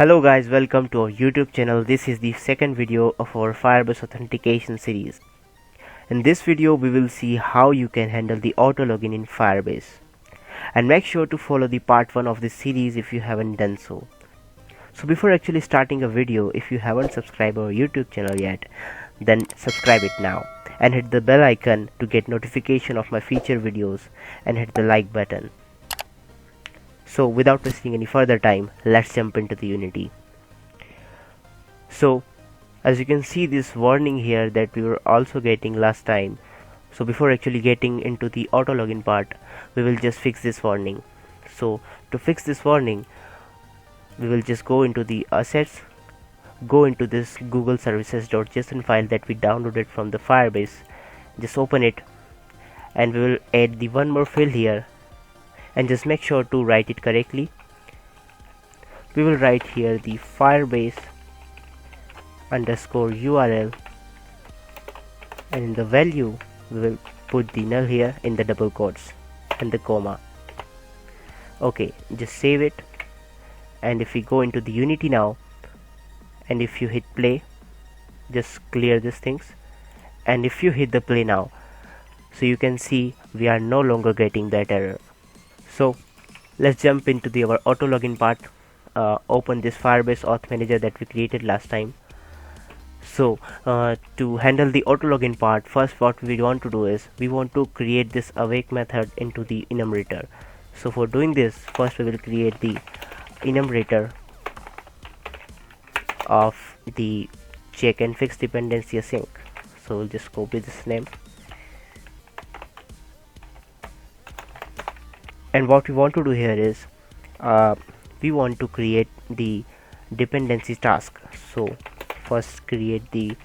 Hello guys, welcome to our YouTube channel. This is the second video of our Firebase Authentication series. In this video we will see how you can handle the auto login in Firebase. And make sure to follow the part 1 of this series if you haven't done so. So before actually starting a video, if you haven't subscribed our YouTube channel yet, then subscribe it now and hit the bell icon to get notification of my future videos and hit the like button. So without wasting any further time, let's jump into the Unity. So as you can see this warning here that we were also getting last time. So before actually getting into the auto login part, we will just fix this warning. So to fix this warning, we will just go into the assets, go into this google services.json file that we downloaded from the Firebase, just open it, and we will add the one more field here, and just make sure to write it correctly. We will write here the Firebase underscore URL, and in the value we will put the null here in the double quotes and the comma. Okay, just save it. And if we go into the Unity now, and if you hit play, just clear these things, and if you hit the play now, so you can see we are no longer getting that error. So let's jump into our auto login part. Open this Firebase Auth Manager that we created last time. So to handle the auto login part, first what we want to do is we want to create this awake method into the enumerator. So for doing this, first we will create the enumerator of the check and fix dependency async. So we'll just copy this name, and what we want to do here is we want to create the dependency task. So first create the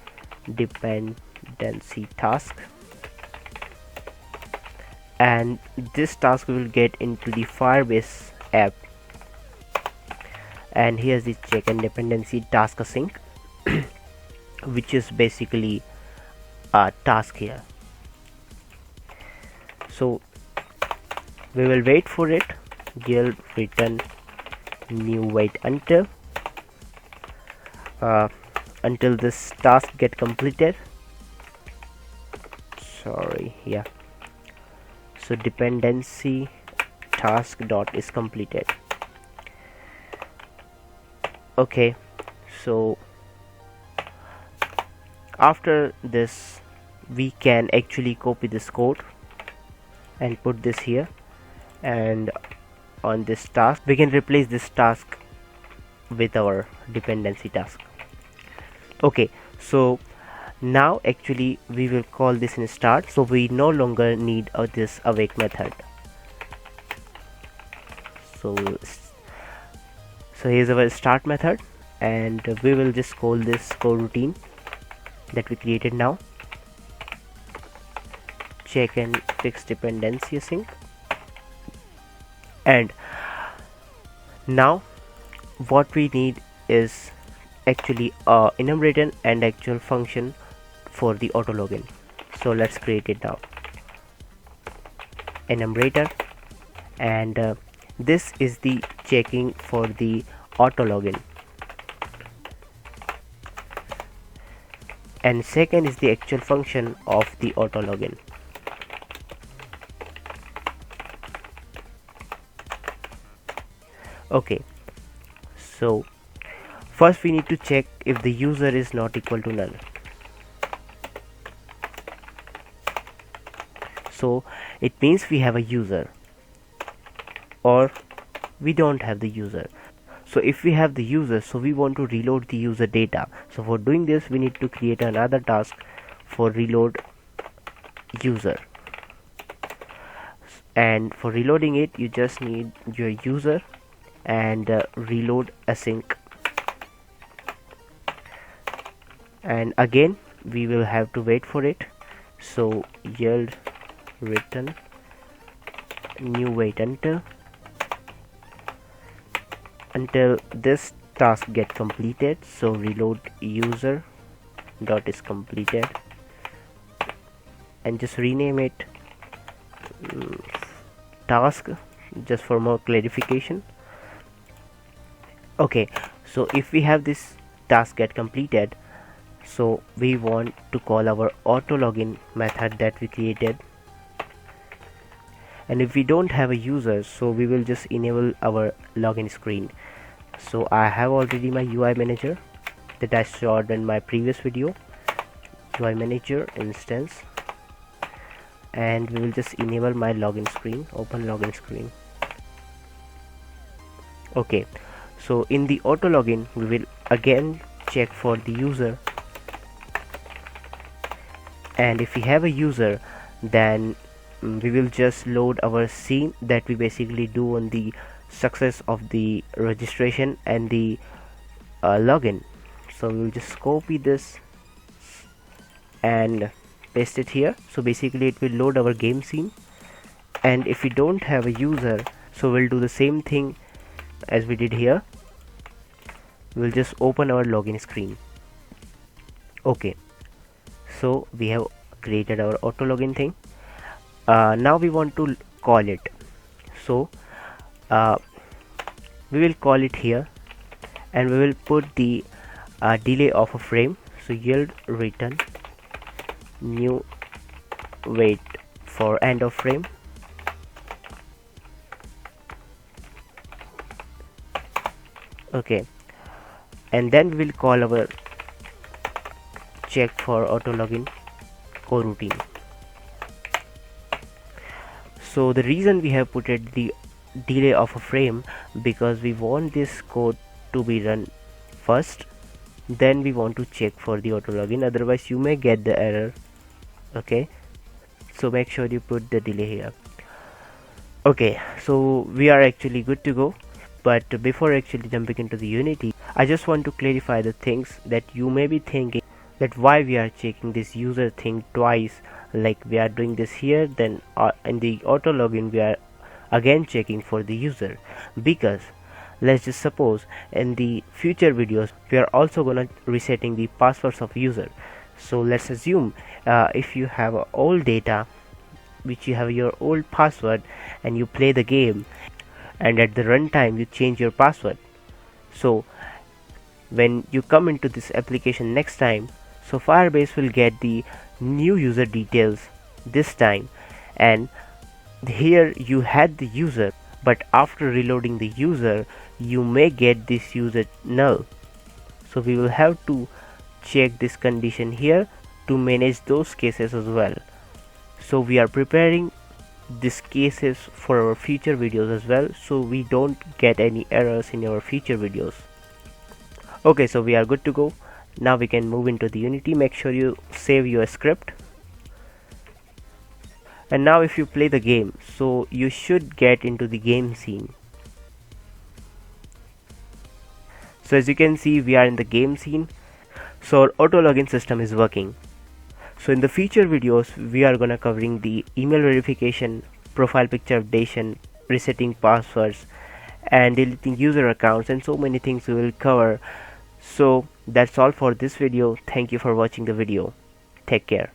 dependency task, and this task we will get into the Firebase app, and here's the check and dependency task async which is basically a task here. So we will wait for it, yield return new wait until this task get completed. So dependency task dot is completed. Okay, so after this we can actually copy this code and put this here, and on this task we can replace this task with our dependency task. Okay, so now actually we will call this in start, so we no longer need this awake method. So here's our start method, and we will just call this coroutine that we created now, check and fix dependency async. And now what we need is actually a enumerator and actual function for the auto login. So let's create it now, enumerator, and this is the checking for the auto login, and second is the actual function of the auto login. Okay, so first we need to check if the user is not equal to null. So it means we have a user or we don't have the user. So if we have the user, so we want to reload the user data. So for doing this we need to create another task for reload user, and for reloading it you just need your user and reload async, and again we will have to wait for it. So yield return new wait until this task get completed. So reload user dot is completed, and just rename it task just for more clarification. Okay, So if we have this task get completed, so we want to call our auto login method that we created. And if we don't have a user, so we will just enable our login screen. So I have already my UI manager that I showed in my previous video, UI manager instance, and we will just enable my login screen, open login screen. Okay, so in the auto login we will again check for the user, and if we have a user, then we will just load our scene that we basically do on the success of the registration and the login. So we will just copy this and paste it here. So basically it will load our game scene, and if we don't have a user, so we'll do the same thing as we did here. We'll just open our login screen. Okay, so we have created our auto login thing. Now we want to call it, so we will call it here, and we will put the delay of a frame. So yield return new wait for end of frame. Okay, and then we will call our check for auto login coroutine. So the reason we have put it the delay of a frame, because we want this code to be run first, then we want to check for the auto login, otherwise you may get the error. Okay, so make sure you put the delay here. Okay, so we are actually good to go. But before actually jumping into the Unity, I just want to clarify the things that you may be thinking, that why we are checking this user thing twice. Like we are doing this here, then in the auto login we are again checking for the user, because let's just suppose in the future videos we are also gonna resetting the passwords of user. So let's assume if you have old data, which you have your old password, and you play the game, and at the runtime you change your password, so when you come into this application next time, so Firebase will get the new user details this time, and here you had the user, but after reloading the user you may get this user null. So we will have to check this condition here to manage those cases as well. So we are preparing these cases for our future videos as well, so we don't get any errors in our future videos. Okay, so we are good to go. Now we can move into the Unity. Make sure you save your script, and now if you play the game, so you should get into the game scene. So as you can see, we are in the game scene. So our auto login system is working. So in the future videos we are gonna covering the email verification, profile picture updation, resetting passwords, and deleting user accounts, and so many things we will cover. So that's all for this video. Thank you for watching the video. Take care.